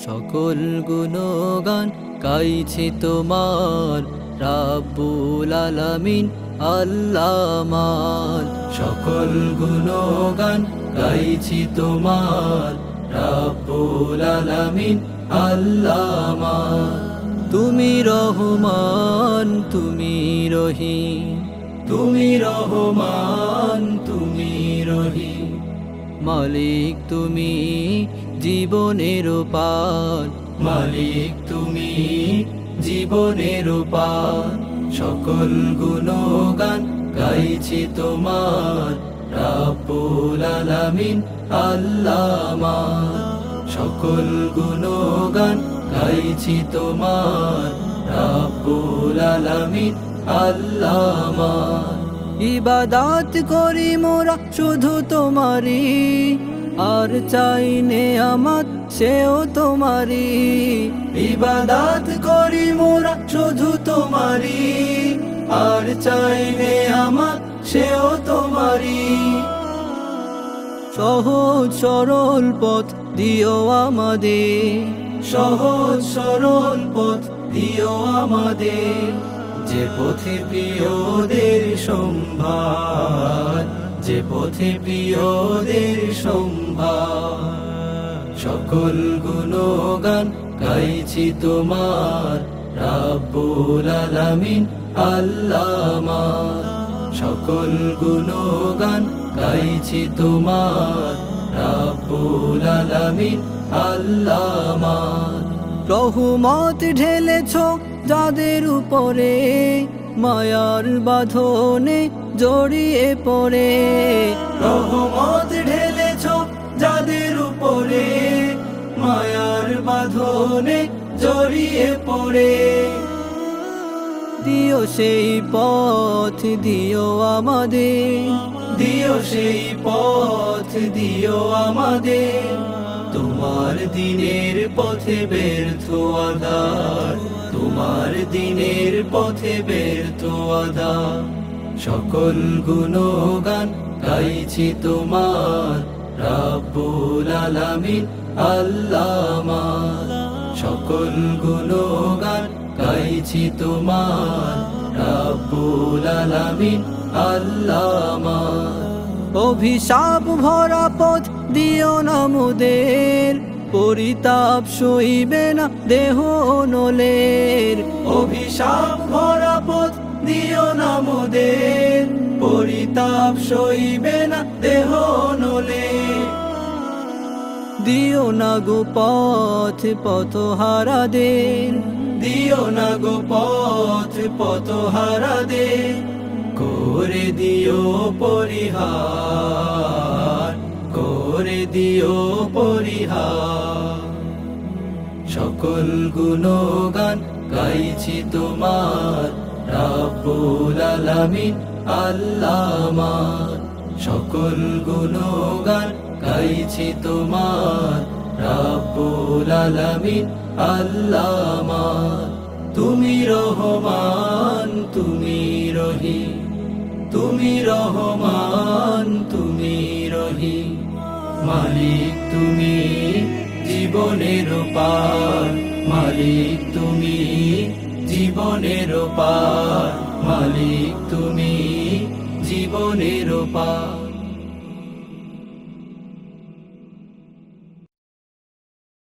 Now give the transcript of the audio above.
সকল গুণগান গাইছে তোমার রাব্বুল আলামিন আল্লাহ আমার। সকল গুণগান গাইছি তোমার রাব্বুল আলামিন আল্লাহ আমার। তুমি রহমান তুমি রহিম, তুমি রহমান তুমি রহিম। মালিক তুমি জীবনের পার, মালিক তুমি জীবনের পার। সকল গুণগান গাইছি তোমার রাব্বুল আলামিন আল্লাহ আমার। সকল গুণগান গাইছি তোমার রাব্বুল আলামিন আল্লাহ আমার। ইবাদত করি মোরা শুধু তোমারি, আর চাই নেয়ামত সেও তোমারি। ইবাদত করি মোরা শুধু তোমারি, আর চাই নেয়ামত সেও তোমারি। সহজ সরল পথ দিও আমাদের, সহজ সরল পথ দিও আমাদের। যে পথে প্রিয়দের সম্ভার, যে পথে প্রিয়দের সম্ভার। সকল গুণগান গাইছি তোমার রাব্বুল আলামিন আল্লাহ আমার। সকল গুণগান গাইছি তোমার রাব্বুল আলামিন আল্লাহ আমার। রহমত ঢেলেছ যাদের উপরে, মায়ার বাঁধনে জড়িয়ে পড়ে। রহমত ঢেলেছ যাদের উপরে, মায়ার বাঁধনে জড়িয়ে পড়ে। দিও সেই পথ দিও আমাদের, দিও সেই পথ দিও আমাদের। তোমার দিনের পথে ব্যর্থ আধার, তোমার দিনের পথে ব্যর্থ আধার। সকল গুণগান গাইছি তোমার রাব্বুল আলামিন আল্লাহ আমার। সকল গুণগান গাইছি তোমার রাব্বুল আলামিন আল্লাহ আমার। অভিশাপ ভরা পথ দিও না মোদের, পরিতাপ সইবে না দেহ নলের। অভিশাপ ভরা পথ দিও না মোদের, পরিতাপ সইবে না দেহ নলের। দিও না গো পথ পথহারাদের, দিও না গো পথ পথহারাদের। করে দিও পরিহার, করে দিও পরিহার। সকল গুণগান গাইছি তোমার রাব্বুল আলামিন আল্লাহ আমার। সকল গুণগান গাইছি তোমার রাব্বুল আলামিন আল্লাহ আমার। তুমি রহমান তুমি রহিম, তুমি রহমান তুমি রহিম। মালিক তুমি জীবনের পার, মালিক তুমি জীবনের পার, মালিক তুমি জীবনের পার।